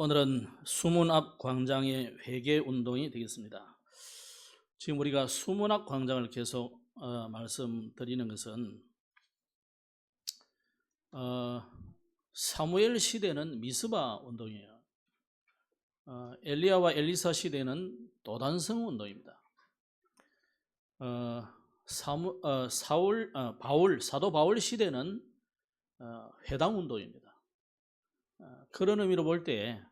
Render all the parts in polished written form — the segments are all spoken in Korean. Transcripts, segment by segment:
오늘은 수문 앞 광장의 회개 운동이 되겠습니다. 지금 우리가 수문 앞 광장을 계속 말씀드리는 것은 사무엘 시대는 미스바 운동이에요. 엘리야와 엘리사 시대는 도단성 운동입니다. 사도 바울 시대는 회당 운동입니다. 그런 의미로 볼 때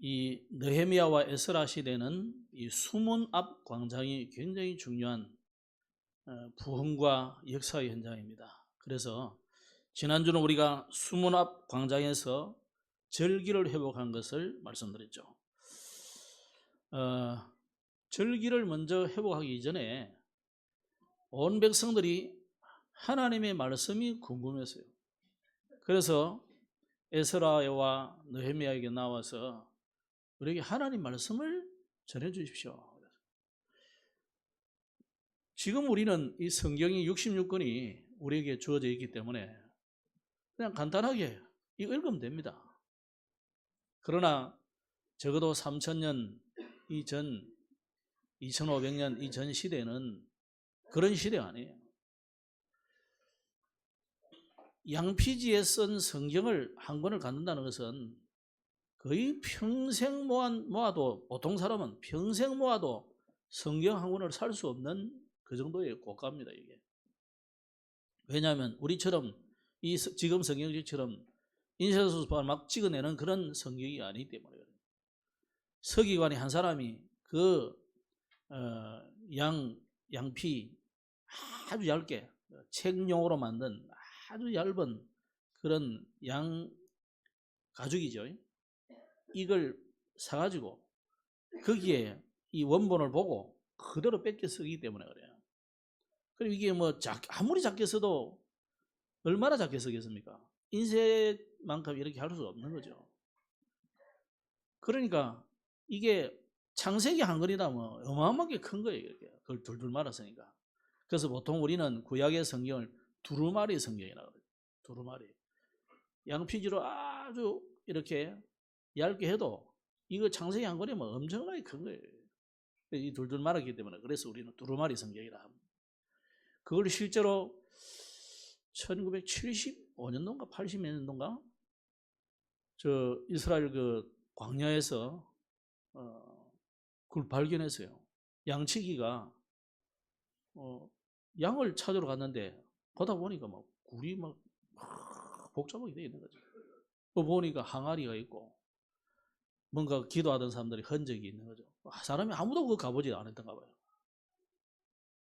이 느헤미야와 에스라 시대는 이 수문 앞 광장이 굉장히 중요한 부흥과 역사의 현장입니다. 그래서 지난주는 우리가 수문 앞 광장에서 절기를 회복한 것을 말씀드렸죠. 절기를 먼저 회복하기 이전에 온 백성들이 하나님의 말씀이 궁금했어요. 그래서 에스라와 느헤미야에게 나와서 우리에게 하나님 말씀을 전해 주십시오. 지금 우리는 이 성경이 66권이 우리에게 주어져 있기 때문에 그냥 간단하게 이거 읽으면 됩니다. 그러나 적어도 3000년 이전, 2500년 이전 시대는 그런 시대가 아니에요. 양피지에 쓴 성경을 한 권을 갖는다는 것은 거의 평생 모아도, 보통 사람은 평생 모아도 성경 한 권을 살 수 없는 그 정도의 고가입니다, 이게. 왜냐하면 우리처럼 지금 성경책처럼 인쇄소서 막 찍어내는 그런 성경이 아니기 때문에 그래요. 서기관이 한 사람이 그 양피 아주 얇게 책용으로 만든 아주 얇은 그런 양 가죽이죠. 이걸 사가지고 거기에 이 원본을 보고 그대로 뺏겨 쓰기 때문에 그래요. 그리고 이게 뭐 아무리 작게 써도 얼마나 작게 쓰겠습니까? 인쇄만큼 이렇게 할 수 없는 거죠. 그러니까 이게 창세기 한 권이다 뭐 어마어마하게 큰 거예요. 이렇게 그걸 둘둘 말았으니까. 그래서 보통 우리는 구약의 성경을 두루마리 성경이라고 그래요. 두루마리. 양피지로 아주 이렇게 얇게 해도 이거 창세기 한 권이면 엄청나게 큰 거예요. 이 둘둘 말았기 때문에 그래서 우리는 두루마리 성경이라 합니다. 그걸 실제로 1975년도인가 80몇 년도인가 저 이스라엘 그 광야에서 그걸 발견했어요. 양치기가 양을 찾으러 갔는데 거다 보니까 막 굴이 막 복잡하게 되어 있는 거죠. 보니까 항아리가 있고 뭔가 기도하던 사람들이 흔적이 있는 거죠. 사람이 아무도 그거 가보지 않았던가 봐요.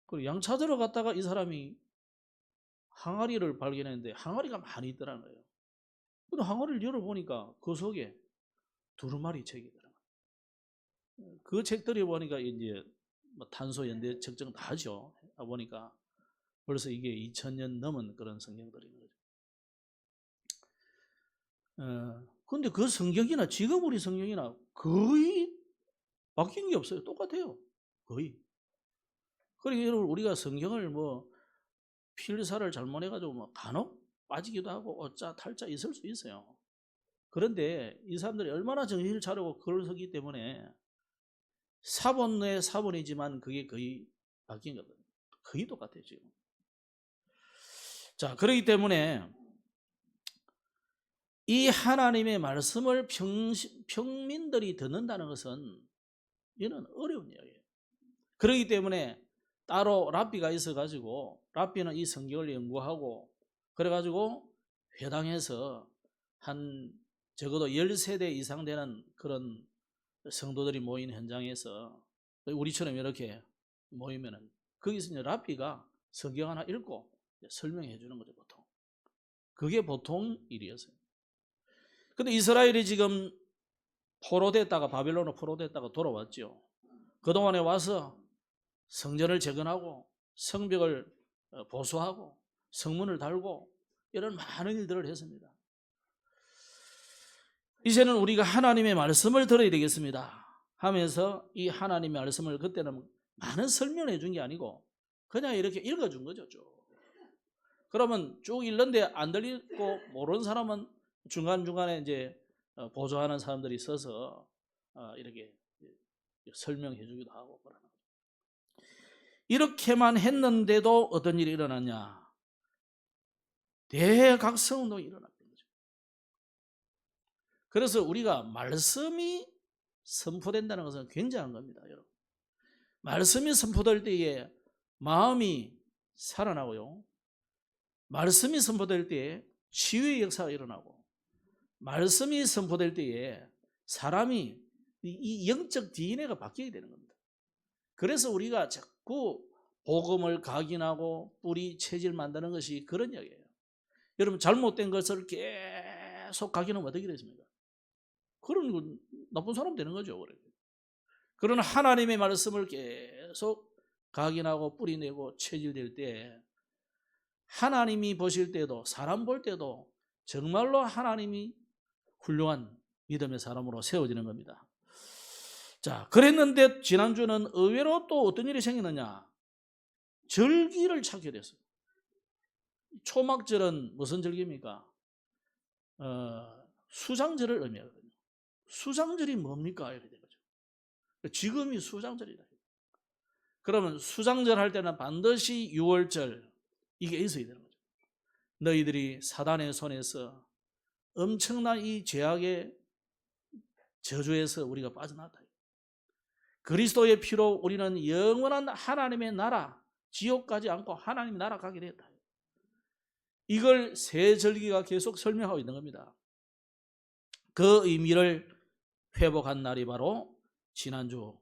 그리고 양 찾으러 갔다가 이 사람이 항아리를 발견했는데 항아리가 많이 있더라는 거예요. 근데 항아리를 열어보니까 그 속에 두루마리 책이 들어가요. 그 책들이 보니까 이제 뭐 탄소 연대 측정 다 하죠. 보니까 벌써 이게 2000년 넘은 그런 성경들인 거죠. 근데 그 성경이나 지금 우리 성경이나 거의 바뀐 게 없어요. 똑같아요. 거의. 그러니까 여러분 우리가 성경을 뭐 필사를 잘못해가지고 뭐 간혹 빠지기도 하고 어짜 탈자 있을 수 있어요. 그런데 이 사람들이 얼마나 정신을 차리고 글을 쓰기 때문에 사본의 사본이지만 그게 거의 바뀐 거거든요. 거의 똑같아요 지금. 자, 그렇기 때문에 이 하나님의 말씀을 평민들이 듣는다는 것은 이는 어려운 이야기예요. 그렇기 때문에 따로 랍비가 있어가지고 랍비는 이 성경을 연구하고 그래가지고 회당에서 한 적어도 10세대 이상 되는 그런 성도들이 모인 현장에서 우리처럼 이렇게 모이면은 거기서 이제 랍비가 성경 하나 읽고 설명해 주는 거죠, 보통. 그게 보통 일이었어요. 근데 이스라엘이 지금 포로됐다가 바빌론으로 포로됐다가 돌아왔죠. 그동안에 와서 성전을 재건하고 성벽을 보수하고 성문을 달고 이런 많은 일들을 했습니다. 이제는 우리가 하나님의 말씀을 들어야 되겠습니다 하면서 이 하나님의 말씀을 그때는 많은 설명을 해준 게 아니고 그냥 이렇게 읽어준 거죠. 쭉. 그러면 쭉 읽는데 안 들리고 모르는 사람은 중간중간에 이제 보조하는 사람들이 서서 이렇게 설명해 주기도 하고 그러는 거죠. 이렇게만 했는데도 어떤 일이 일어났냐? 대각성운동이 일어났던 거죠. 그래서 우리가 말씀이 선포된다는 것은 굉장한 겁니다, 여러분. 말씀이 선포될 때에 마음이 살아나고요. 말씀이 선포될 때에 치유의 역사가 일어나고, 말씀이 선포될 때에 사람이 이 영적 DNA가 바뀌게 되는 겁니다. 그래서 우리가 자꾸 복음을 각인하고 뿌리 체질 만드는 것이 그런 이야기예요. 여러분, 잘못된 것을 계속 각인하면 어떻게 되십니까? 그런 나쁜 사람 되는 거죠. 그런 하나님의 말씀을 계속 각인하고 뿌리내고 체질될 때 하나님이 보실 때도, 사람 볼 때도 정말로 하나님이 훌륭한 믿음의 사람으로 세워지는 겁니다. 자, 그랬는데 지난주는 의외로 또 어떤 일이 생기느냐? 절기를 찾게 됐어요. 초막절은 무슨 절기입니까? 수장절을 의미하거든요. 수장절이 뭡니까? 이렇게 된 거죠. 지금이 수장절이다. 그러면 수장절 할 때는 반드시 6월절 이게 있어야 되는 거죠. 너희들이 사단의 손에서 엄청난 이 죄악의 저주에서 우리가 빠져나왔다. 그리스도의 피로 우리는 영원한 하나님의 나라, 지옥 가지 않고 하나님의 나라 가게 됐다. 이걸 새 절기가 계속 설명하고 있는 겁니다. 그 의미를 회복한 날이 바로 지난주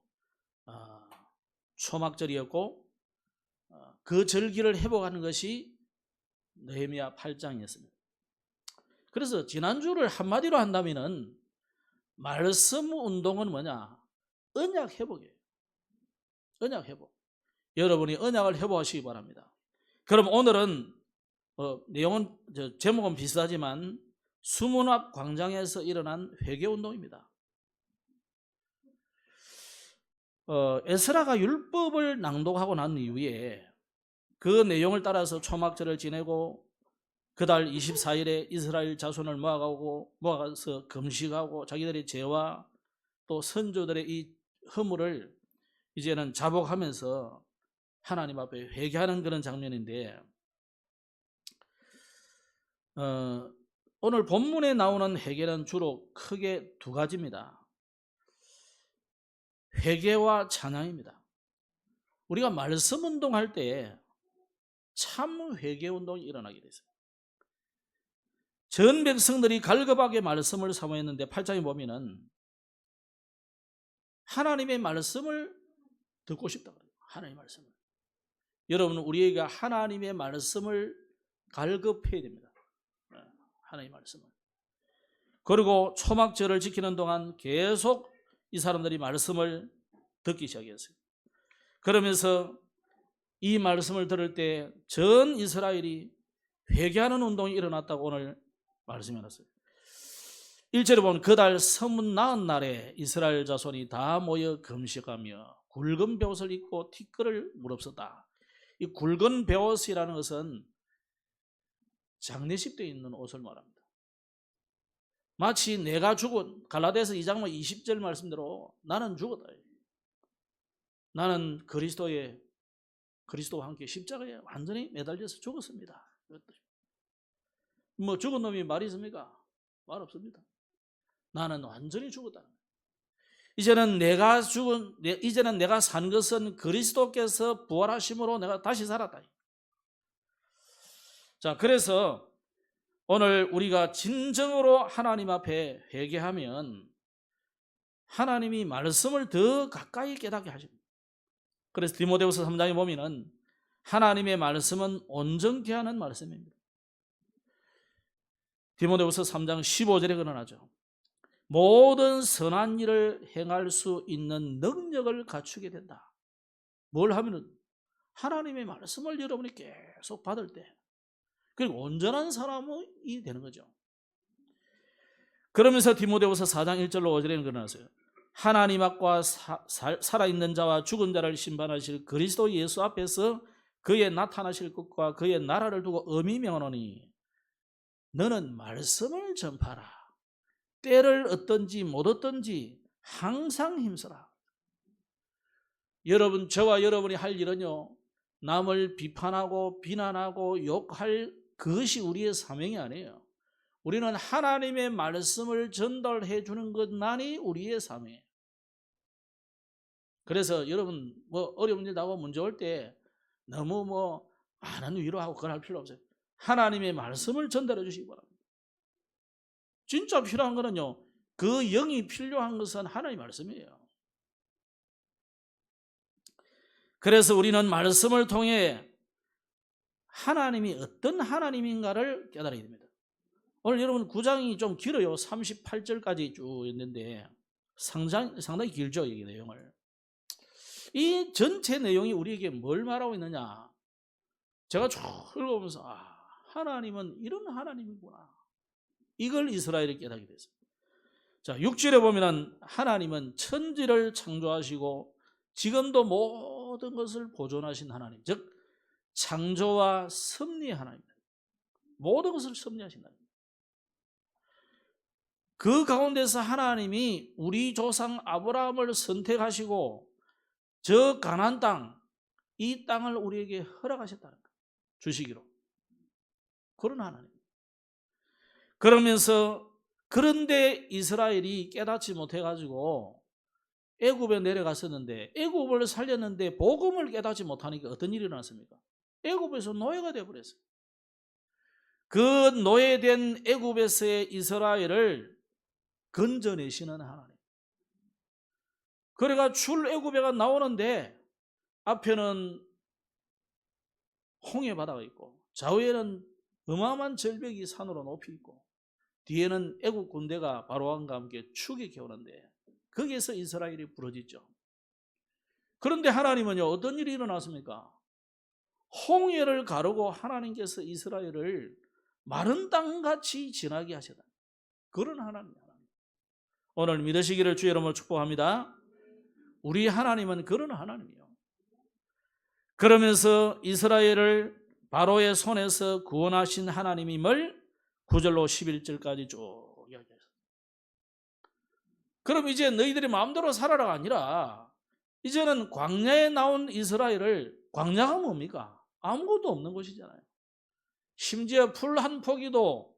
초막절이었고, 그 절기를 회복하는 것이 느헤미야 8장이었습니다. 그래서 지난주를 한마디로 한다면은 말씀 운동은 뭐냐? 언약 회복이에요. 언약 회복. 여러분이 언약을 회복하시기 바랍니다. 그럼 오늘은 내용은 제목은 비슷하지만 수문 앞 광장에서 일어난 회개운동입니다. 에스라가 율법을 낭독하고 난 이후에 그 내용을 따라서 초막절을 지내고 그달 24일에 이스라엘 자손을 모아가서 금식하고 자기들의 죄와 또 선조들의 이 허물을 이제는 자복하면서 하나님 앞에 회개하는 그런 장면인데, 오늘 본문에 나오는 회개는 주로 크게 두 가지입니다. 회개와 찬양입니다. 우리가 말씀 운동할 때 참 회개 운동이 일어나게 됐어요. 전 백성들이 갈급하게 말씀을 사모했는데 8장에 보면은 하나님의 말씀을 듣고 싶다 그래요. 하나님의 말씀을. 여러분, 우리에게 하나님의 말씀을 갈급해야 됩니다. 하나님의 말씀을. 그리고 초막절을 지키는 동안 계속 이 사람들이 말씀을 듣기 시작했어요. 그러면서 이 말씀을 들을 때 전 이스라엘이 회개하는 운동이 일어났다고 오늘 말씀해놨어요. 1절에 보면 그달 서문 나은 날에 이스라엘 자손이 다 모여 금식하며 굵은 베옷을 입고 티끌을 무릅쓰다. 이 굵은 베옷이라는 것은 장례식 때 입는 옷을 말합니다. 마치 내가 죽은 갈라디아서 2장 20절 말씀대로 나는 죽었다. 나는 그리스도와 함께 십자가에 완전히 매달려서 죽었습니다. 뭐 죽은 놈이 말이 있습니까? 말 없습니다. 나는 완전히 죽었다. 이제는 내가 산 것은 그리스도께서 부활하심으로 내가 다시 살았다. 자, 그래서 오늘 우리가 진정으로 하나님 앞에 회개하면 하나님이 말씀을 더 가까이 깨닫게 하십니다. 그래서 디모데후서 3장에 보면은 하나님의 말씀은 온전케 하는 말씀입니다. 디모데후서 3장 15절에 그러나죠. 모든 선한 일을 행할 수 있는 능력을 갖추게 된다. 뭘 하면은 하나님의 말씀을 여러분이 계속 받을 때, 그리고 온전한 사람이 되는 거죠. 그러면서 디모데후서 4장 1절로 5절에는 그러나서요. 하나님 앞과 살아있는 자와 죽은 자를 심판하실 그리스도 예수 앞에서 그의 나타나실 것과 그의 나라를 두고 엄히 명하노니 너는 말씀을 전파하라. 때를 얻든지 못 얻든지 항상 힘써라. 여러분, 저와 여러분이 할 일은요, 남을 비판하고 비난하고 욕할 그것이 우리의 사명이 아니에요. 우리는 하나님의 말씀을 전달해 주는 것만이 우리의 사명이에요. 그래서 여러분, 어려운 일 나고 문제 올 때 너무 많은 위로하고 그걸 할 필요 없어요. 하나님의 말씀을 전달해 주시기 바랍니다. 진짜 필요한 거는요, 그 영이 필요한 것은 하나님의 말씀이에요. 그래서 우리는 말씀을 통해 하나님이 어떤 하나님인가를 깨달아야 됩니다. 오늘 여러분 9장이 좀 길어요. 38절까지 쭉 있는데 상당히 길죠, 이 내용을. 이 전체 내용이 우리에게 뭘 말하고 있느냐, 제가 쭉 읽어보면서 하나님은 이런 하나님이구나, 이걸 이스라엘이 깨닫게 됐어요. 자, 6절에 보면 하나님은 천지를 창조하시고 지금도 모든 것을 보존하신 하나님, 즉 창조와 섭리의 하나님입니다. 모든 것을 섭리하신 하나님. 그 가운데서 하나님이 우리 조상 아브라함을 선택하시고 저 가나안 땅, 이 땅을 우리에게 허락하셨다는 거예요. 주시기로. 그런 하나님. 그러면서 그런데 이스라엘이 깨닫지 못해가지고 애굽에 내려갔었는데 애굽을 살렸는데 복음을 깨닫지 못하니까 어떤 일이 일어났습니까? 애굽에서 노예가 되어버렸어요. 그 노예된 애굽에서의 이스라엘을 건져내시는 하나님. 그래가 출애굽해가 나오는데 앞에는 홍해 바다가 있고 좌우에는 어마어마한 절벽이 산으로 높이 있고 뒤에는 애굽 군대가 바로왕과 함께 추격해 오는데 거기에서 이스라엘이 부러지죠. 그런데 하나님은요, 어떤 일이 일어났습니까? 홍해를 가르고 하나님께서 이스라엘을 마른 땅같이 지나게 하셨다. 그런 하나님입니다. 오늘 믿으시기를 주의 이름으로 축복합니다. 우리 하나님은 그런 하나님이에요. 그러면서 이스라엘을 바로의 손에서 구원하신 하나님임을 9절로 11절까지 쭉 이야기했어요. 그럼 이제 너희들이 마음대로 살아라가 아니라 이제는 광야에 나온 이스라엘을, 광야가 뭡니까? 아무것도 없는 곳이잖아요. 심지어 풀 한 포기도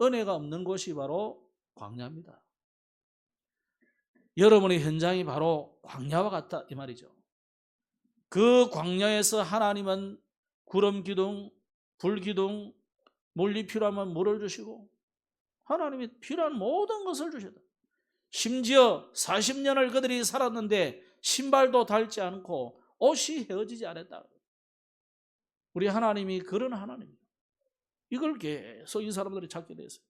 은혜가 없는 곳이 바로 광야입니다. 여러분의 현장이 바로 광야와 같다, 이 말이죠. 그 광야에서 하나님은 구름 기둥, 불 기둥, 물이 필요하면 물을 주시고 하나님이 필요한 모든 것을 주셨다. 심지어 40년을 그들이 살았는데 신발도 닳지 않고 옷이 헤어지지 않았다. 우리 하나님이 그런 하나님이에요. 이걸 계속 이 사람들이 찾게 됐어요.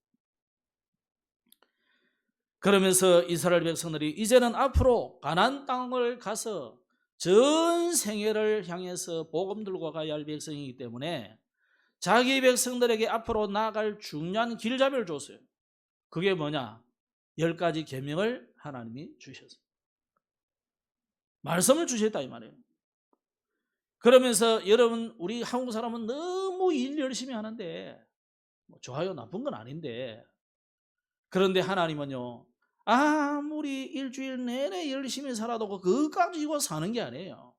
그러면서 이스라엘 백성들이 이제는 앞으로 가나안 땅을 가서 전 생애를 향해서 복음 들고 가야 할 백성이기 때문에 자기 백성들에게 앞으로 나아갈 중요한 길잡이를 줬어요. 그게 뭐냐? 10가지 계명을 하나님이 주셨어요. 말씀을 주셨다, 이 말이에요. 그러면서 여러분, 우리 한국 사람은 너무 일 열심히 하는데 좋아요, 나쁜 건 아닌데, 그런데 하나님은요, 아무리 일주일 내내 열심히 살아도 그거 가지고 사는 게 아니에요.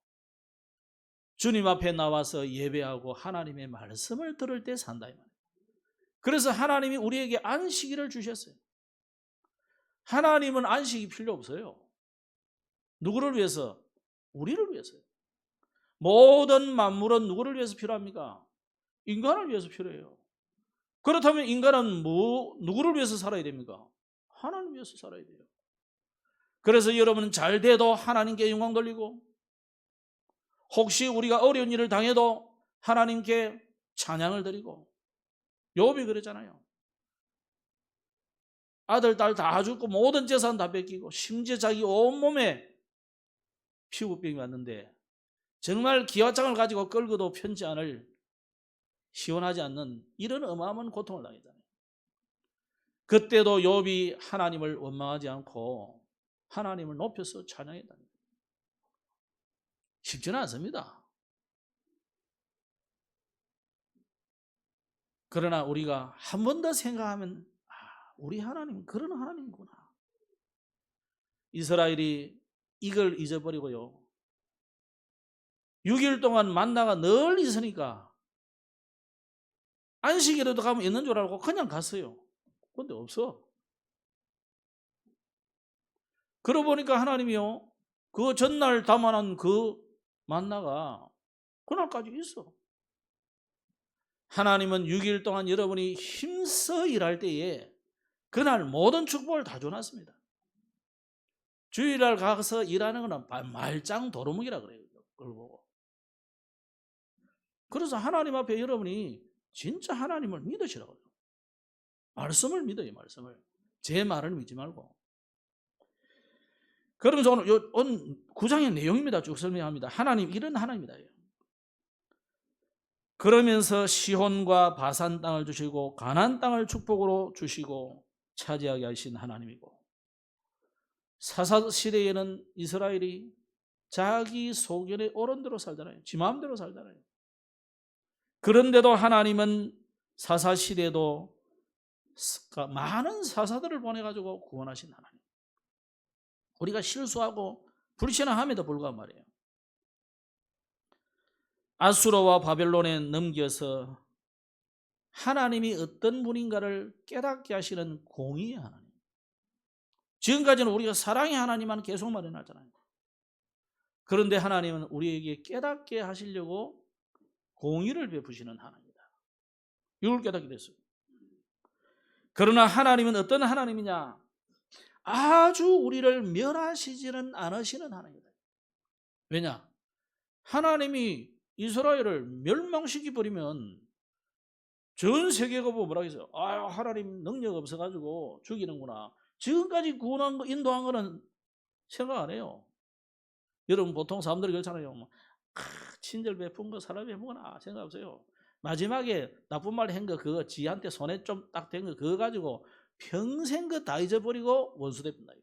주님 앞에 나와서 예배하고 하나님의 말씀을 들을 때 산다, 이 말이에요. 그래서 하나님이 우리에게 안식일을 주셨어요. 하나님은 안식이 필요 없어요. 누구를 위해서? 우리를 위해서요. 모든 만물은 누구를 위해서 필요합니까? 인간을 위해서 필요해요. 그렇다면 인간은 누구를 위해서 살아야 됩니까? 하나님 위해서 살아야 돼요. 그래서 여러분은 잘 돼도 하나님께 영광 돌리고, 혹시 우리가 어려운 일을 당해도 하나님께 찬양을 드리고, 욥이 그러잖아요. 아들, 딸 다 죽고 모든 재산 다 뺏기고 심지어 자기 온몸에 피부병이 왔는데 정말 기와장을 가지고 끌고도 편치 않을, 시원하지 않는 이런 어마어마한 고통을 당했잖아요. 그때도 욥이 하나님을 원망하지 않고 하나님을 높여서 찬양했다. 쉽지는 않습니다. 그러나 우리가 한 번 더 생각하면 우리 하나님은 그런 하나님이구나. 이스라엘이 이걸 잊어버리고요. 6일 동안 만나가 늘 있으니까 안식일에도 가면 있는 줄 알고 그냥 갔어요. 근데 없어. 그러고 보니까 하나님이요, 그 전날 담아놓은 그 만나가 그날까지 있어. 하나님은 6일 동안 여러분이 힘써 일할 때에 그날 모든 축복을 다 줘놨습니다. 주일날 가서 일하는 거는 말짱 도루묵이라 그래요. 그걸 보고. 그래서 하나님 앞에 여러분이 진짜 하나님을 믿으시라고요. 말씀을 믿어요. 말씀을. 제 말을 믿지 말고. 그러면서 오늘 9장의 내용입니다. 쭉 설명합니다. 하나님 이런 하나님이다. 그러면서 시혼과 바산 땅을 주시고 가나안 땅을 축복으로 주시고 차지하게 하신 하나님이고, 사사시대에는 이스라엘이 자기 소견에 옳은 대로 살잖아요. 지 마음대로 살잖아요. 그런데도 하나님은 사사시대도 많은 사사들을 보내가지고 구원하신 하나님. 우리가 실수하고 불신앙함에도 불구하고 말이에요. 아수르와 바벨론에 넘겨서 하나님이 어떤 분인가를 깨닫게 하시는 공의의 하나님. 지금까지는 우리가 사랑의 하나님만 계속 말해놨잖아요. 그런데 하나님은 우리에게 깨닫게 하시려고 공의를 베푸시는 하나님이다. 이걸 깨닫게 됐어요. 그러나 하나님은 어떤 하나님이냐? 아주 우리를 멸하시지는 않으시는 하나님이다. 왜냐? 하나님이 이스라엘을 멸망시켜버리면 전 세계가 뭐라 했어요? 아, 하나님 능력 없어가지고 죽이는구나. 지금까지 구원한 거, 인도한 거는 생각 안 해요. 여러분 보통 사람들이 그렇잖아요. 친절 베푼 거, 사람 베푼 거나 생각 없어요. 마지막에 나쁜 말 한 거, 그거 지한테 손에 좀 딱 된 거, 그거 가지고 평생 그 다 잊어버리고 원수 되뿐다.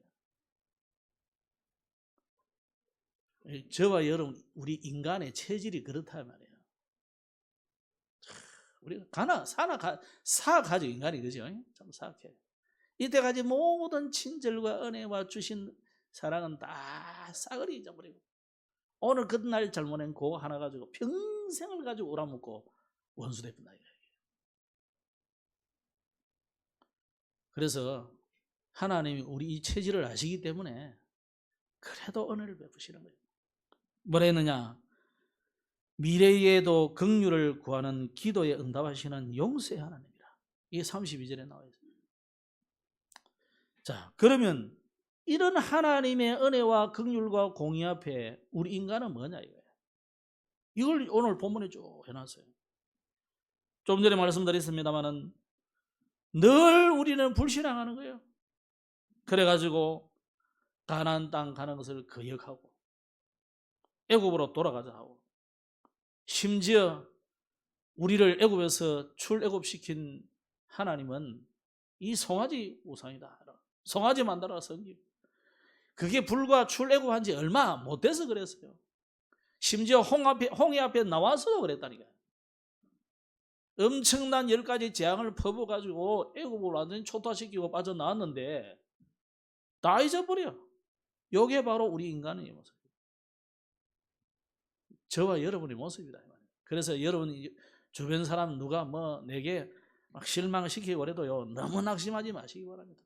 저와 여러분, 우리 인간의 체질이 그렇다 말이에요. 우리가 사 가지고 인간이 그죠? 참 사악해. 이때까지 모든 친절과 은혜와 주신 사랑은 다 싸그리 잊어버리고, 오늘 그날 잘못한 거 하나 가지고 평생을 가지고 오라먹고 원수 되뿐다. 그래서 하나님이 우리 이 체질을 아시기 때문에 그래도 은혜를 베푸시는 거예요. 뭐라 했느냐? 미래에도 긍휼을 구하는 기도에 응답하시는 용서의 하나님이라. 이게 32절에 나와 있습니다. 자, 그러면 이런 하나님의 은혜와 긍휼과 공의 앞에 우리 인간은 뭐냐 이거예요. 이걸 오늘 본문에 쭉 해놨어요. 좀 전에 말씀드렸습니다마는 늘 우리는 불신앙하는 거예요. 그래가지고 가나안 땅 가는 것을 거역하고 애굽으로 돌아가자 하고, 심지어 우리를 애굽에서 출애굽시킨 하나님은 이 송아지 우상이다. 송아지 만들어라 섬기고. 그게 불과 출애굽한 지 얼마 못 돼서 그랬어요. 심지어 홍해 앞에 나와서도 그랬다니까요. 엄청난 10가지 재앙을 퍼부어가지고 애굽을 완전히 초토화시키고 빠져나왔는데 다 잊어버려. 이게 바로 우리 인간의 모습이에요. 저와 여러분의 모습이다. 그래서 여러분 주변 사람 누가 뭐 내게 막 실망시키고 그래도요, 너무 낙심하지 마시기 바랍니다.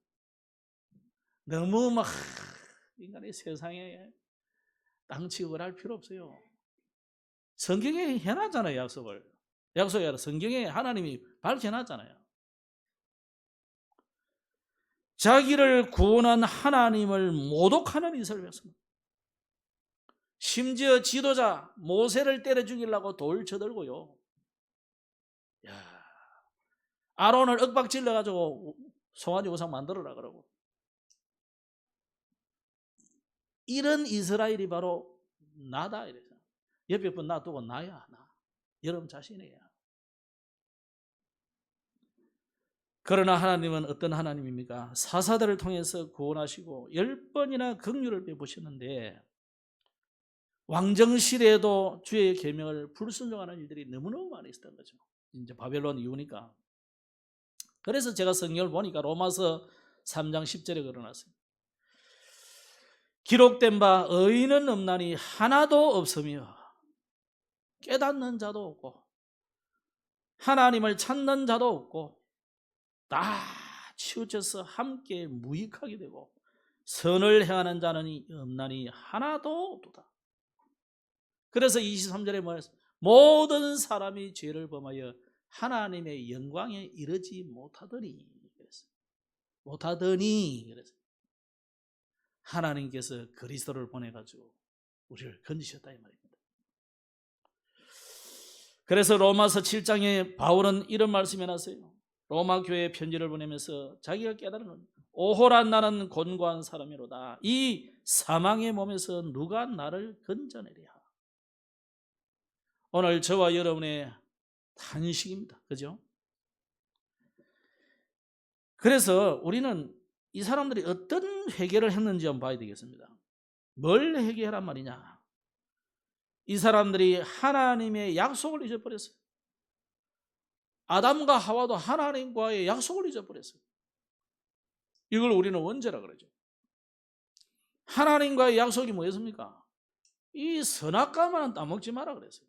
너무 막 인간의 세상에 땅치고 할 필요 없어요. 성경에 해놨잖아요. 약속이 아니라 성경에 하나님이 밝혀놨잖아요. 자기를 구원한 하나님을 모독하는 이스라엘 백성, 심지어 지도자 모세를 때려 죽이려고 돌 쳐들고요, 아론을 윽박질러 가지고 송아지 우상 만들어라 그러고, 이런 이스라엘이 바로 나다 이래서 옆에 분 놔두고 나야, 나 여러분 자신이야. 그러나 하나님은 어떤 하나님입니까? 사사들을 통해서 구원하시고 10번이나 긍휼을 베푸셨는데 왕정시대에도 주의 계명을 불순종하는 일들이 너무너무 많이 있었던 거죠. 이제 바벨론 이후니까. 그래서 제가 성경을 보니까 로마서 3장 10절에 그러놨어요. 기록된 바 의인은 없나니 하나도 없으며 깨닫는 자도 없고 하나님을 찾는 자도 없고 다 치우쳐서 함께 무익하게 되고 선을 행하는 자는 없나니 하나도 없도다. 그래서 23절에 뭐였어요? 모든 사람이 죄를 범하여 하나님의 영광에 이르지 못하더니 그랬어요. 못하더니 그랬어요. 하나님께서 그리스도를 보내가지고 우리를 건지셨다 이 말입니다. 그래서 로마서 7장에 바울은 이런 말씀 해놨어요. 로마 교회에 편지를 보내면서 자기가 깨달은 겁니다. 오호란 나는 곤고한 사람이로다. 이 사망의 몸에서 누가 나를 건져내랴. 오늘 저와 여러분의 탄식입니다. 그죠? 그래서 우리는 이 사람들이 어떤 회개를 했는지 한번 봐야 되겠습니다. 뭘 회개하란 말이냐? 이 사람들이 하나님의 약속을 잊어버렸어요. 아담과 하와도 하나님과의 약속을 잊어버렸어요. 이걸 우리는 원죄라 그러죠. 하나님과의 약속이 뭐였습니까? 이 선악과만은 따먹지 마라 그랬어요.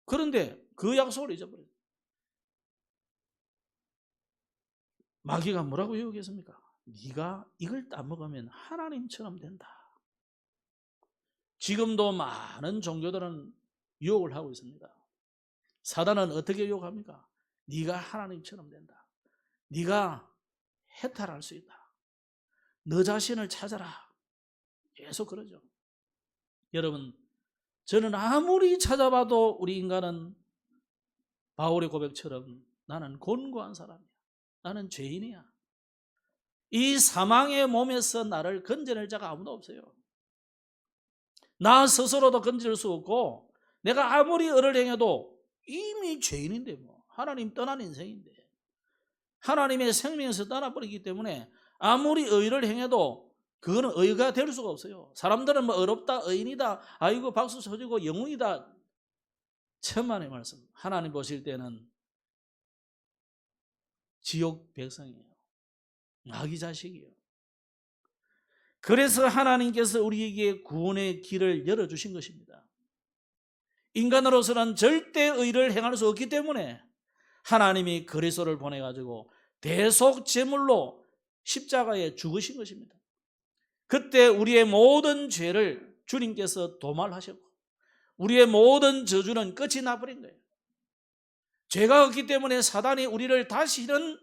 그런데 그 약속을 잊어버렸어요. 마귀가 뭐라고 유혹했습니까? 네가 이걸 따먹으면 하나님처럼 된다. 지금도 많은 종교들은 유혹을 하고 있습니다. 사단은 어떻게 유혹합니까? 네가 하나님처럼 된다. 네가 해탈할 수 있다. 너 자신을 찾아라. 계속 그러죠. 여러분, 저는 아무리 찾아봐도 우리 인간은 바울의 고백처럼 나는 곤고한 사람이야. 나는 죄인이야. 이 사망의 몸에서 나를 건져낼 자가 아무도 없어요. 나 스스로도 건질 수 없고 내가 아무리 의를 행해도 이미 죄인인데 뭐 하나님 떠난 인생인데 하나님의 생명에서 떠나버리기 때문에 아무리 의를 행해도 그거는 의가 될 수가 없어요. 사람들은 뭐 어렵다, 의인이다, 아이고 박수 쳐주고 영웅이다. 천만의 말씀. 하나님 보실 때는 지옥 백성이에요. 마귀 자식이에요. 그래서 하나님께서 우리에게 구원의 길을 열어주신 것입니다. 인간으로서는 절대 의를 행할 수 없기 때문에 하나님이 그리스도를 보내가지고 대속 제물로 십자가에 죽으신 것입니다. 그때 우리의 모든 죄를 주님께서 도말하셨고 우리의 모든 저주는 끝이 나버린 거예요. 죄가 없기 때문에 사단이 우리를 다시는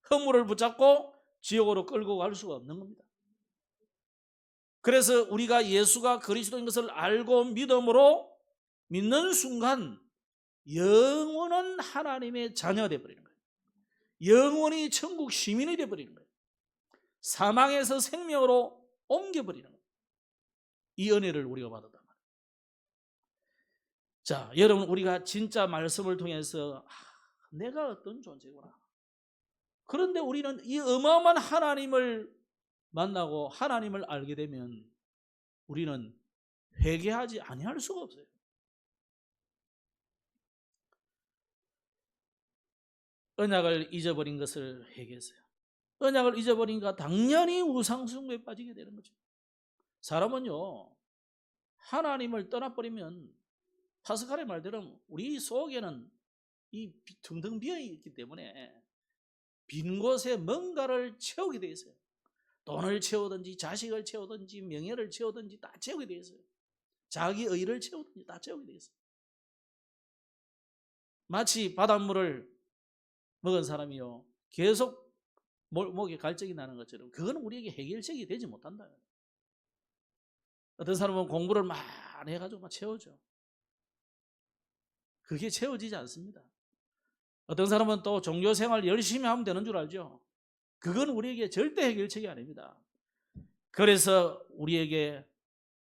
허물을 붙잡고 지옥으로 끌고 갈 수가 없는 겁니다. 그래서 우리가 예수가 그리스도인 것을 알고 믿는 순간 영원한 하나님의 자녀가 되어버리는 거예요. 영원히 천국 시민이 되어버리는 거예요. 사망에서 생명으로 옮겨버리는 거예요. 이 은혜를 우리가 받았단 말이에요. 자, 여러분, 우리가 진짜 말씀을 통해서 내가 어떤 존재구나. 그런데 우리는 이 어마어마한 하나님을 만나고 하나님을 알게 되면 우리는 회개하지 아니할 수가 없어요. 언약을 잊어버린 것을 회개했어요. 언약을 잊어버리니까 당연히 우상숭배에 빠지게 되는 거죠. 사람은요, 하나님을 떠나버리면 파스칼의 말대로 우리 속에는 이 텅텅 비어있기 때문에 빈 곳에 뭔가를 채우게 돼 있어요. 돈을 채우든지 자식을 채우든지 명예를 채우든지 다 채우게 돼 있어요. 자기 의를 채우든지 다 채우게 돼 있어요. 마치 바닷물을 먹은 사람이요 계속 목에 갈증이 나는 것처럼 그건 우리에게 해결책이 되지 못한다. 어떤 사람은 공부를 많이 해가지고 막 채우죠. 그게 채워지지 않습니다. 어떤 사람은 또 종교생활 열심히 하면 되는 줄 알죠. 그건 우리에게 절대 해결책이 아닙니다. 그래서 우리에게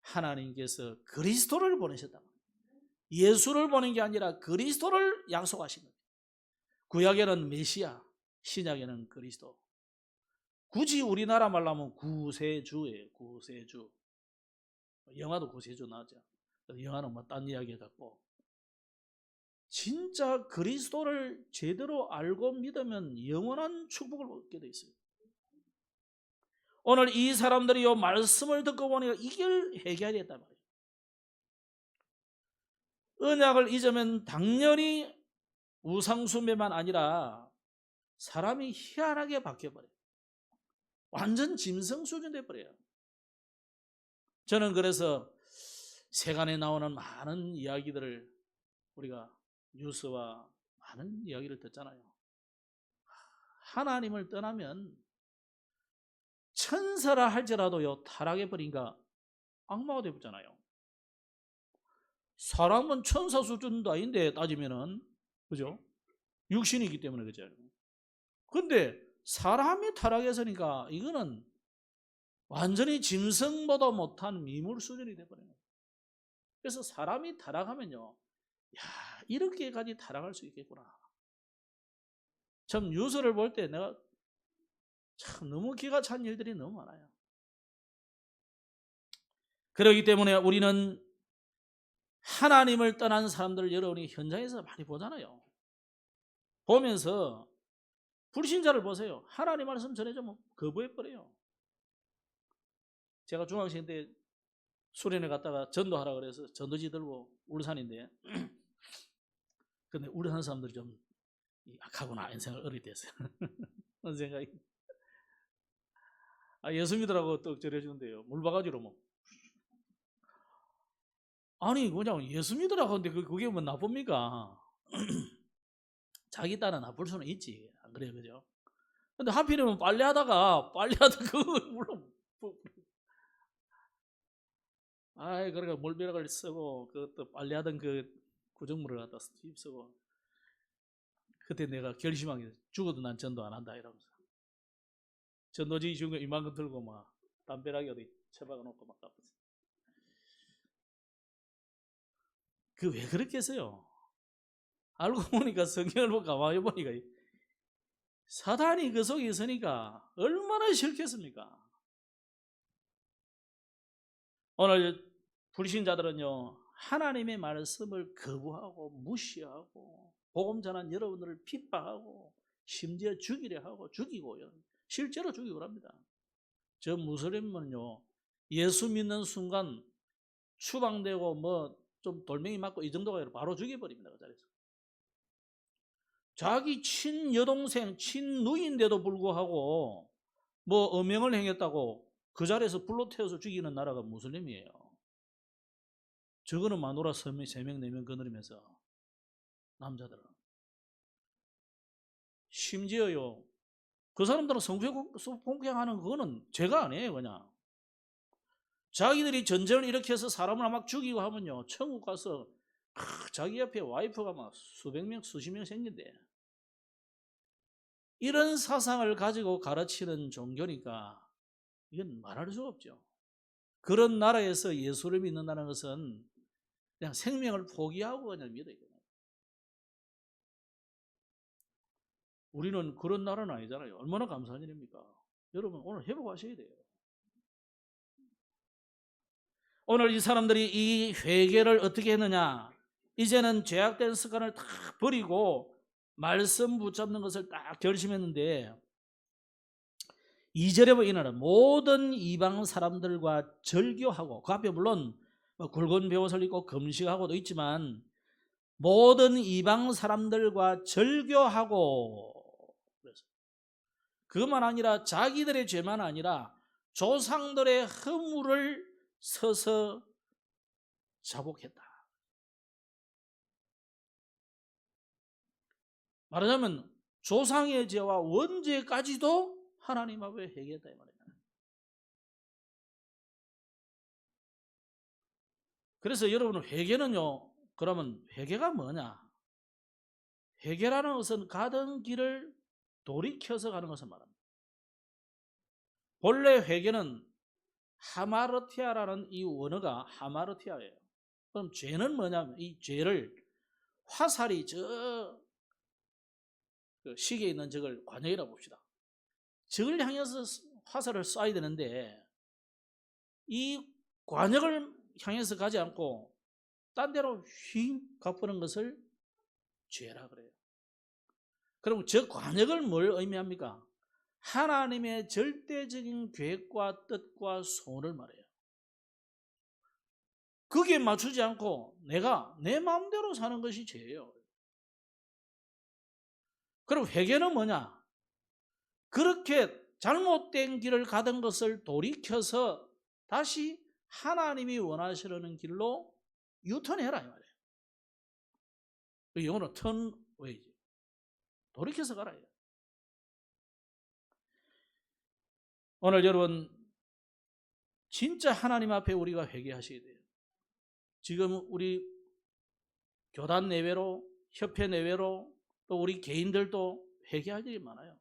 하나님께서 그리스도를 보내셨다. 예수를 보낸 게 아니라 그리스도를 약속하신 거예요. 구약에는 메시아, 신약에는 그리스도. 굳이 우리나라 말로 하면 구세주예요. 구세주. 영화도 구세주 나오죠. 영화는 뭐 딴 이야기 같고. 진짜 그리스도를 제대로 알고 믿으면 영원한 축복을 얻게 돼 있어요. 오늘 이 사람들이 이 말씀을 듣고 보니까 이걸 해결해야 된단 말이에요. 언약을 잊으면 당연히 우상숭배만 아니라 사람이 희한하게 바뀌어버려요. 완전 짐승 수준 돼버려요. 저는 그래서 세간에 나오는 많은 이야기들을 우리가 뉴스와 많은 이야기를 듣잖아요. 하나님을 떠나면 천사라 할지라도요 타락해버린가 악마가 되었잖아요. 사람은 천사 수준도 아닌데 따지면은 그죠? 육신이기 때문에 그죠? 근데 사람이 타락했으니까 이거는 완전히 짐승보다 못한 미물 수준이 돼버려요. 그래서 사람이 타락하면요, 야 이렇게까지 타락할 수 있겠구나. 참 뉴스를 볼 때 내가 참 너무 기가 찬 일들이 너무 많아요. 그렇기 때문에 우리는 하나님을 떠난 사람들을 여러분이 현장에서 많이 보잖아요. 보면서 불신자를 보세요. 하나님 말씀 전해주면 거부해버려요. 제가 중학생 때 수련회 갔다가 전도하라 그래서 전도지 들고 울산인데 근데 울산 사람들이 좀 약하구나 이런 생각을 어릴 때 했어요. 그런 생각이. 예수 믿으라고 떡 절해주는데요. 물바가지로 뭐. 아니 그냥 예수 믿으라고 하는데 그게 뭐 나쁩니까? 자기 딸은 나쁠 수는 있지. 안 그래요, 그죠? 근데 하필이면 빨래하다가 그걸 물론 그러니까 물벼락을 쓰고 그것도 빨래하던 그 구정물을 갖다 휩쓰고 그때 내가 결심한 게 죽어도 난 전도 안 한다 이러면서 전도지 중에 이만큼 들고 막 담벼락에 어디 처박아 놓고 막 가봤어. 그 왜 그렇게 했어요? 알고 보니까 성경을 보고 가만히 보니까 사단이 그 속에 있으니까 얼마나 싫겠습니까? 오늘 불신자들은요 하나님의 말씀을 거부하고 무시하고 복음 전한 여러분들을 핍박하고 심지어 죽이려 하고 죽이고요. 실제로 죽이고 합니다. 저 무슬림은요 예수 믿는 순간 추방되고 뭐 좀 돌멩이 맞고 이 정도가 아니라 바로 죽여버립니다. 그 자리에서. 자기 친여동생 친누인데도 불구하고 뭐 음행을 행했다고 그 자리에서 불로 태워서 죽이는 나라가 무슬림이에요. 저거는 마누라 3명 4명 거느리면서 남자들은 심지어요 그 사람들은 성교 공개하는 그거는 죄가 아니에요. 그냥 자기들이 전쟁을 일으켜서 사람을 막 죽이고 하면요 천국 가서 자기 옆에 와이프가 막 수백 명 수십 명 생긴대. 이런 사상을 가지고 가르치는 종교니까 이건 말할 수가 없죠. 그런 나라에서 예수를 믿는다는 것은 그냥 생명을 포기하고 그냥 믿어야 돼요. 우리는 그런 나라는 아니잖아요. 얼마나 감사한 일입니까? 여러분 오늘 회복하셔야 돼요. 오늘 이 사람들이 이 회개를 어떻게 했느냐? 이제는 죄악된 습관을 다 버리고 말씀 붙잡는 것을 딱 결심했는데 2절에 보이는 모든 이방 사람들과 절교하고 그 앞에 물론 굵은 베옷을 입고 금식하고도 있지만 모든 이방 사람들과 절교하고 그래서 그것만 아니라 자기들의 죄만 아니라 조상들의 허물을 서서 자복했다. 말하자면 조상의 죄와 원죄까지도 하나님 앞에 회개했다 이 말이에요. 그래서 여러분 회개는요. 그러면 회개가 뭐냐? 회개라는 것은 가던 길을 돌이켜서 가는 것을 말합니다. 본래 회개는 하마르티아라는 이 원어가 하마르티아예요. 그럼 죄는 뭐냐면 이 죄를 화살이 저 시계에 있는 적을 관역이라고 봅시다. 적을 향해서 화살을 쏴야 되는데 이 관역을 향해서 가지 않고 딴 데로 휙 가버린 것을 죄라 그래요. 그럼 저 관역을 뭘 의미합니까? 하나님의 절대적인 계획과 뜻과 소원을 말해요. 거기에 맞추지 않고 내가 내 마음대로 사는 것이 죄예요. 그럼 회개는 뭐냐? 그렇게 잘못된 길을 가던 것을 돌이켜서 다시 하나님이 원하시는 길로 유턴해라 이 말이에요. 그 영어로 턴웨이지. 돌이켜서 가라. 오늘 여러분 진짜 하나님 앞에 우리가 회개하셔야 돼요. 지금 우리 교단 내외로, 협회 내외로, 또 우리 개인들도 회개할 일이 많아요.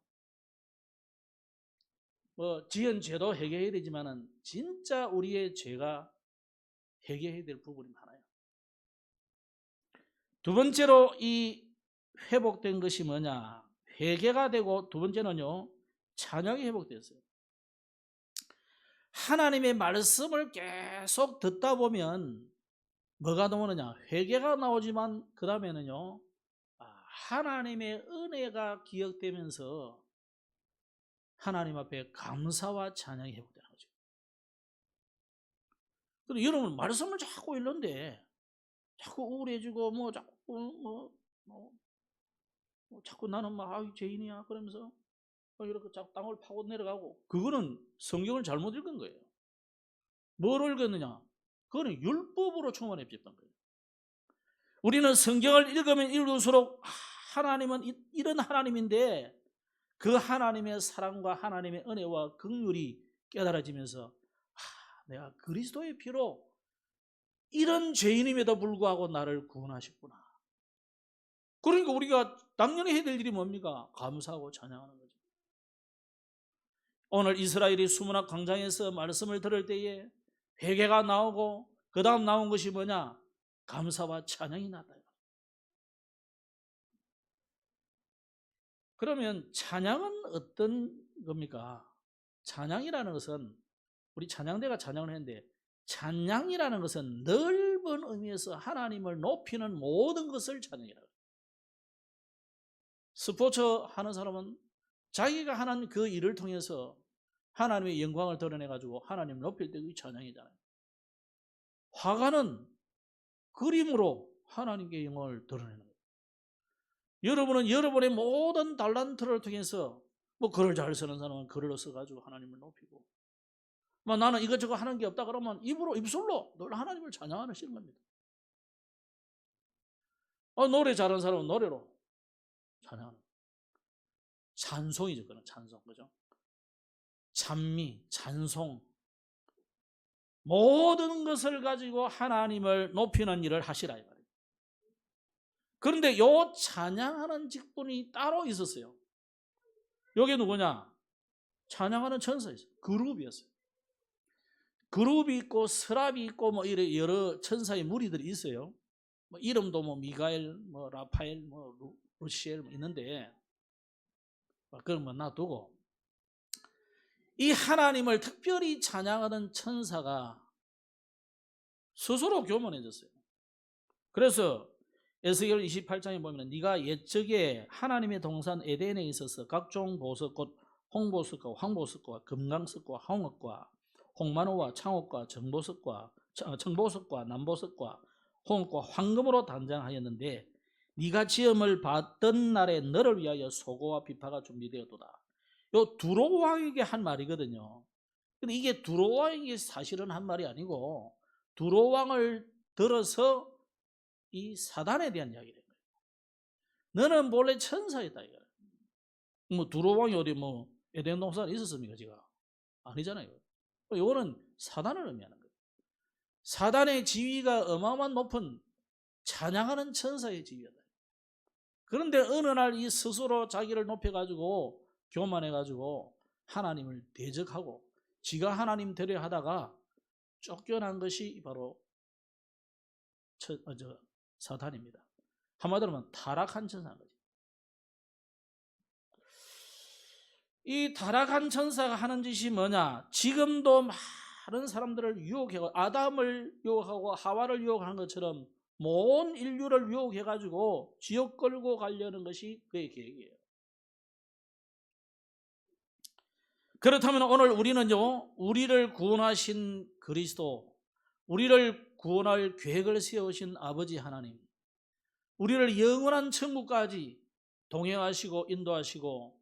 지은 죄도 회개해야 되지만은 진짜 우리의 죄가 회개해야 될 부분이 많아요. 두 번째로 이 회복된 것이 뭐냐? 회개가 되고 두 번째는요, 찬양이 회복됐어요. 하나님의 말씀을 계속 듣다 보면 뭐가 나오느냐? 회개가 나오지만 그 다음에는요, 하나님의 은혜가 기억되면서 하나님 앞에 감사와 찬양이 회복되는 거죠. 그리고 여러분 말씀을 자꾸 읽는데 자꾸 우울해지고 자꾸 나는 죄인이야 그러면서 이렇게 자꾸 땅을 파고 내려가고, 그거는 성경을 잘못 읽은 거예요. 뭘 읽었느냐? 그거는 율법으로 충만해 졌던 거예요. 우리는 성경을 읽으면 읽을수록 하나님은 이런 하나님인데 그 하나님의 사랑과 하나님의 은혜와 긍휼이 깨달아지면서 내가 그리스도의 피로 이런 죄인임에도 불구하고 나를 구원하셨구나. 그러니까 우리가 당연히 해야 될 일이 뭡니까? 감사하고 찬양하는 거죠. 오늘 이스라엘이 수문학 광장에서 말씀을 들을 때에 회개가 나오고 그 다음 나온 것이 뭐냐? 감사와 찬양이 나다. 그러면 찬양은 어떤 겁니까? 찬양이라는 것은 우리 찬양대가 찬양을 했는데, 찬양이라는 것은 넓은 의미에서 하나님을 높이는 모든 것을 찬양이라고 해요. 스포츠 하는 사람은 자기가 하는 그 일을 통해서 하나님의 영광을 드러내가지고 하나님을 높일 때 그게 찬양이잖아요. 화가는 그림으로 하나님께 영광을 드러내는 거예요. 여러분은 여러분의 모든 달란트를 통해서 글을 잘 쓰는 사람은 글을 써가지고 하나님을 높이고, 나는 이것저것 하는 게 없다 그러면 입술로 늘 하나님을 찬양하는 겁니다. 노래 잘하는 사람은 노래로 찬양하는 거예요. 찬송이죠. 그런 찬송, 그죠? 찬미, 찬송, 모든 것을 가지고 하나님을 높이는 일을 하시라 이 말이에요. 그런데 요 찬양하는 직분이 따로 있었어요. 요게 누구냐? 찬양하는 천사였어요. 그룹이었어요. 그룹이 있고 스랍이 있고 이래 여러 천사의 무리들이 있어요. 이름도 미가엘, 라파엘, 루시엘 있는데 그런 놔두고 이 하나님을 특별히 찬양하는 천사가 스스로 교만해졌어요. 그래서 에스겔 28장에 보면 네가 옛적에 하나님의 동산 에덴에 있어서 각종 보석꽃, 홍보석과 황보석과 금강석과 홍옥과 홍마노와 창옥과 청보석과 남보석과 홍옥과 황금으로 단장하였는데 네가 지음을 받던 날에 너를 위하여 소고와 비파가 준비되었도다. 요 두로왕에게 한 말이거든요. 근데 이게 두로왕에게 사실은 한 말이 아니고 두로왕을 들어서 이 사단에 대한 이야기를 해요. 너는 본래 천사이다 이거. 두로왕이 어디 에덴 동산에 있었습니까 지가? 아니잖아요. 이거는 사단을 의미하는 거예요. 사단의 지위가 어마어마한 높은 찬양하는 천사의 지위다. 그런데 어느 날 이 스스로 자기를 높여가지고 교만해가지고 하나님을 대적하고 지가 하나님 되려 하다가 쫓겨난 것이 바로 사단입니다. 한마디로 하면 타락한 천사인 거죠. 이 타락한 천사가 하는 짓이 뭐냐? 지금도 많은 사람들을 유혹하고 아담을 유혹하고 하와를 유혹하는 것처럼 온 인류를 유혹해가지고 지옥 끌고 가려는 것이 그의 계획이에요. 그렇다면 오늘 우리는요, 우리를 구원하신 그리스도, 우리를 구원할 계획을 세우신 아버지 하나님, 우리를 영원한 천국까지 동행하시고 인도하시고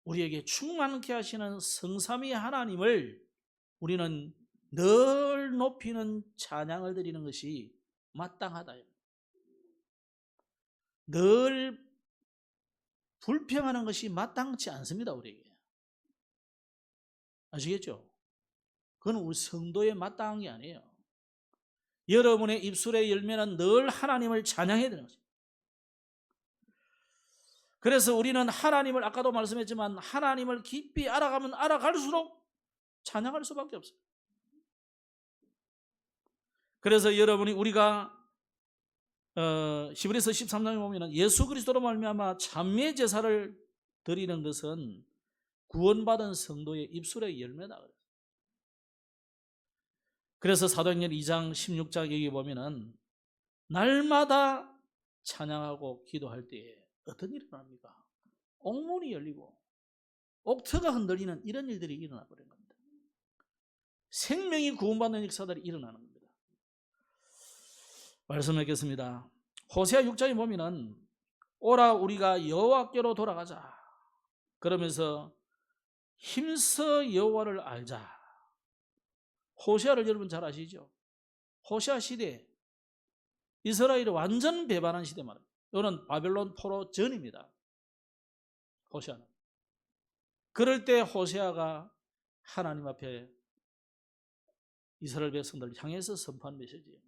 우리에게 충만케 하시는 성삼위 하나님을 우리는 늘 높이는 찬양을 드리는 것이 마땅하다. 늘 불평하는 것이 마땅치 않습니다. 우리에게. 아시겠죠? 그건 우리 성도의 마땅한 게 아니에요. 여러분의 입술의 열매는 늘 하나님을 찬양해야 되는 거죠. 그래서 우리는 하나님을, 아까도 말씀했지만 하나님을 깊이 알아가면 알아갈수록 찬양할 수밖에 없어요. 그래서 여러분이 우리가 히브리서 13장에 보면 예수 그리스도로 말미암아 참회 제사를 드리는 것은 구원받은 성도의 입술의 열매다. 그래서 사도행전 2장 16장 여기 보면은 날마다 찬양하고 기도할 때에 어떤 일이 일어납니까? 옥문이 열리고 옥터가 흔들리는 이런 일들이 일어나 버린 겁니다. 생명이 구원받는 역사들이 일어나는 겁니다. 말씀하겠습니다. 호세아 6장에 보면은 오라 우리가 여호와께로 돌아가자. 그러면서 힘써 여호와를 알자. 호세아를 여러분 잘 아시죠? 호세아 시대 이스라엘이 완전 배반한 시대 말입니다. 이거는 바벨론 포로 전입니다. 호세아는. 그럴 때 호세아가 하나님 앞에 이스라엘 백성들을 향해서 선포한 메시지예요.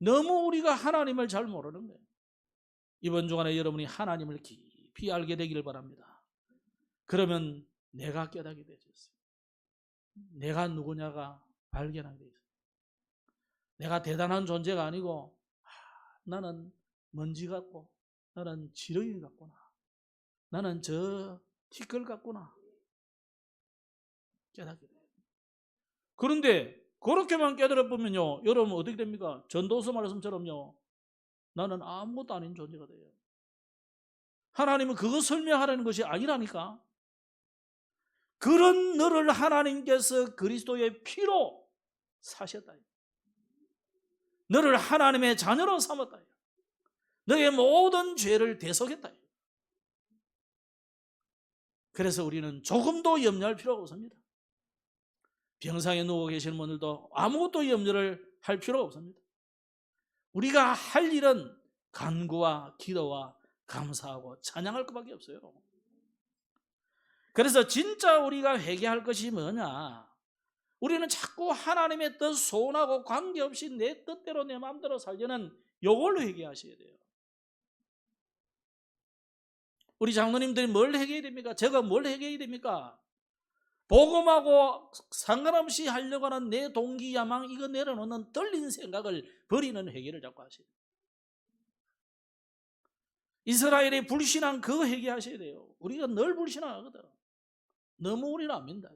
너무 우리가 하나님을 잘 모르는 거예요. 이번 주간에 여러분이 하나님을 깊이 알게 되기를 바랍니다. 그러면 내가 깨닫게 되죠. 내가 누구냐가 발견하게 되죠. 내가 대단한 존재가 아니고 나는 먼지 같고 나는 지렁이 같구나. 나는 저 티끌 같구나. 깨닫게 돼요. 그런데 그렇게만 깨달아보면요, 여러분 어떻게 됩니까? 전도서 말씀처럼요, 나는 아무것도 아닌 존재가 돼요. 하나님은 그거 설명하라는 것이 아니라니까. 그런 너를 하나님께서 그리스도의 피로 사셨다. 너를 하나님의 자녀로 삼았다. 너의 모든 죄를 대속했다. 그래서 우리는 조금도 염려할 필요가 없습니다. 병상에 누워 계시는 분들도 아무것도 염려를 할 필요가 없습니다. 우리가 할 일은 간구와 기도와 감사하고 찬양할 것밖에 없어요. 그래서 진짜 우리가 회개할 것이 뭐냐? 우리는 자꾸 하나님의 뜻 소원하고 관계없이 내 뜻대로 내 마음대로 살려는 요걸로 회개하셔야 돼요. 우리 장로님들이 뭘 회개해야 됩니까? 제가 뭘 회개해야 됩니까? 복음하고 상관없이 하려고 하는 내 동기 야망 이거 내려놓는 떨린 생각을 버리는 회개를 자꾸 하셔야 돼요. 이스라엘이 불신한 그 회개하셔야 돼요. 우리가 늘 불신하거든. 너무 우리는 안 믿는다.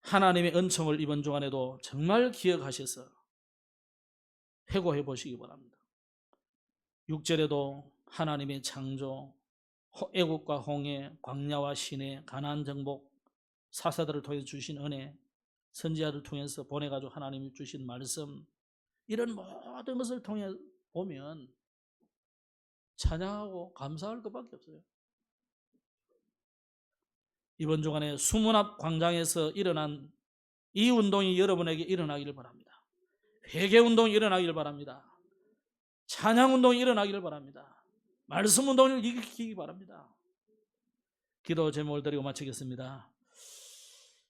하나님의 은총을 이번 주간에도 정말 기억하셔서 회고해 보시기 바랍니다. 6절에도 하나님의 창조, 애국과 홍해, 광야와 시내, 가나안 정복, 사사들을 통해서 주신 은혜, 선지자를 통해서 보내가지고 하나님이 주신 말씀, 이런 모든 것을 통해 보면 찬양하고 감사할 것밖에 없어요. 이번 주간에 수문 앞 광장에서 일어난 이 운동이 여러분에게 일어나기를 바랍니다. 회개 운동이 일어나기를 바랍니다. 찬양 운동이 일어나기를 바랍니다. 말씀 운동을 일으키기 바랍니다. 기도 제목을 드리고 마치겠습니다.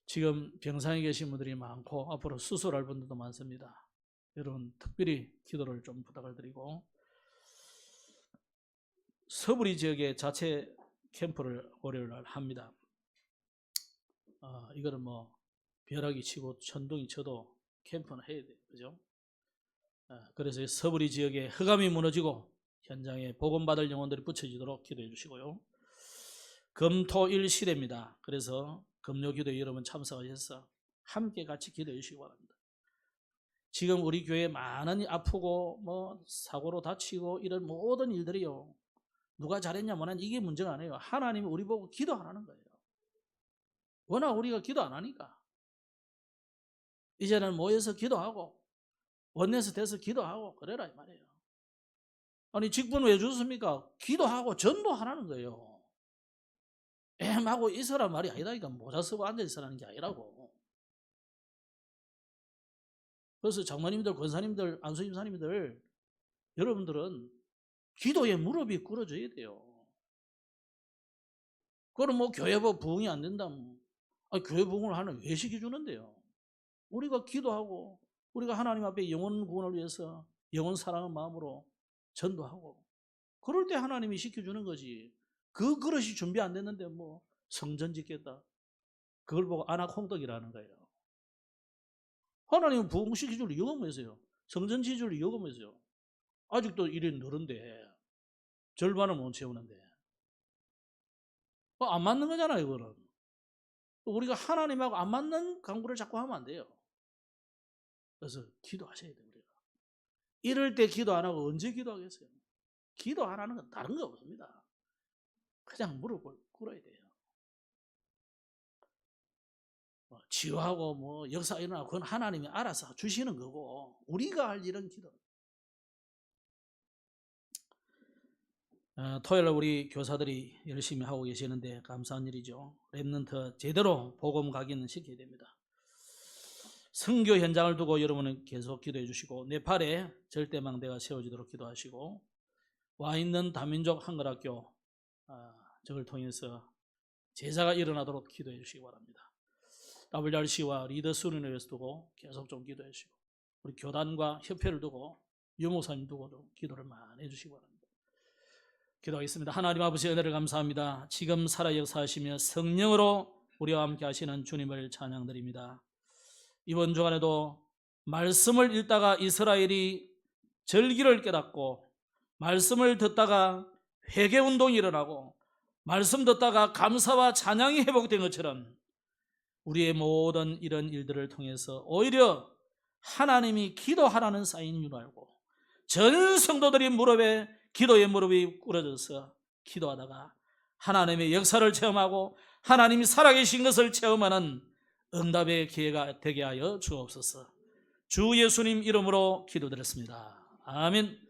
지금 병상에 계신 분들이 많고 앞으로 수술할 분들도 많습니다. 여러분 특별히 기도를 좀 부탁을 드리고, 서부리 지역에 자체 캠프를 월요일 날 합니다. 이거는 뭐 벼락이 치고 천둥이 쳐도 캠프는 해야 돼요. 그죠? 그래서 서부리 지역에 흑암이 무너지고 현장에 복음받을 영혼들이 붙여지도록 기도해 주시고요. 금토일 시대입니다. 그래서 금요기도에 여러분 참석하셔서 함께 같이 기도해 주시기 바랍니다. 지금 우리 교회 많은 아프고 뭐 사고로 다치고 이런 모든 일들이요, 누가 잘했냐 뭐냐 이게 문제가 아니에요. 하나님이 우리 보고 기도하라는 거예요. 워낙 우리가 기도 안 하니까 이제는 모여서 기도하고 원내에서 돼서 기도하고 그래라 이 말이에요. 아니 직분 왜 주셨습니까? 기도하고 전도하라는 거예요. 하고 있으란 말이 아니다니까. 모자 쓰고 앉아 있으라는 게 아니라고. 그래서 장로님들, 권사님들, 안수임사님들, 여러분들은 기도에 무릎이 꿇어져야 돼요. 그럼 뭐 교회법 부흥이 안 된다면 교회 부흥을 하는 왜 시켜주는데요? 우리가 기도하고 우리가 하나님 앞에 영혼 구원을 위해서 영혼 사랑하는 마음으로 전도하고 그럴 때 하나님이 시켜주는 거지. 그 그릇이 준비 안 됐는데 뭐 성전 짓겠다, 그걸 보고 아낙홍떡이라는 거예요. 하나님은 부흥시켜줄 이유가 뭐였어요? 성전 지어줄 이유가 뭐였어요? 아직도 일이 늘은데 절반을 못 채우는데 안 맞는 거잖아요. 이거는 우리가 하나님하고 안 맞는 강구를 자꾸 하면 안 돼요. 그래서 기도하셔야 돼요. 우리가 이럴 때 기도 안 하고 언제 기도하겠어요? 기도 안 하는 건 다른 거 없습니다. 그냥 무릎을 꿇어야 돼요. 치유하고 뭐 역사 일어나고 그건 하나님이 알아서 주시는 거고 우리가 할 일은 기도. 토요일에 우리 교사들이 열심히 하고 계시는데 감사한 일이죠. 렘넌트 제대로 복음 각인은 시켜야 됩니다. 선교 현장을 두고 여러분은 계속 기도해 주시고 네팔에 절대망대가 세워지도록 기도하시고 와 있는 다민족 한글학교 저걸 통해서 제자가 일어나도록 기도해 주시기 바랍니다. WRC와 리더스 유니버스 두고 계속 좀 기도해 주시고 우리 교단과 협회를 두고 유목사님 두고도 기도를 많이 해 주시기 바랍니다. 기도하겠습니다. 하나님 아버지 은혜를 감사합니다. 지금 살아 역사하시며 성령으로 우리와 함께 하시는 주님을 찬양드립니다. 이번 주간에도 말씀을 읽다가 이스라엘이 절기를 깨닫고 말씀을 듣다가 회개운동이 일어나고 말씀 듣다가 감사와 찬양이 회복된 것처럼 우리의 모든 이런 일들을 통해서 오히려 하나님이 기도하라는 사인인 줄 알고 전 성도들이 기도의 무릎이 꿇어져서 기도하다가 하나님의 역사를 체험하고 하나님이 살아계신 것을 체험하는 응답의 기회가 되게 하여 주옵소서. 주 예수님 이름으로 기도드렸습니다. 아멘.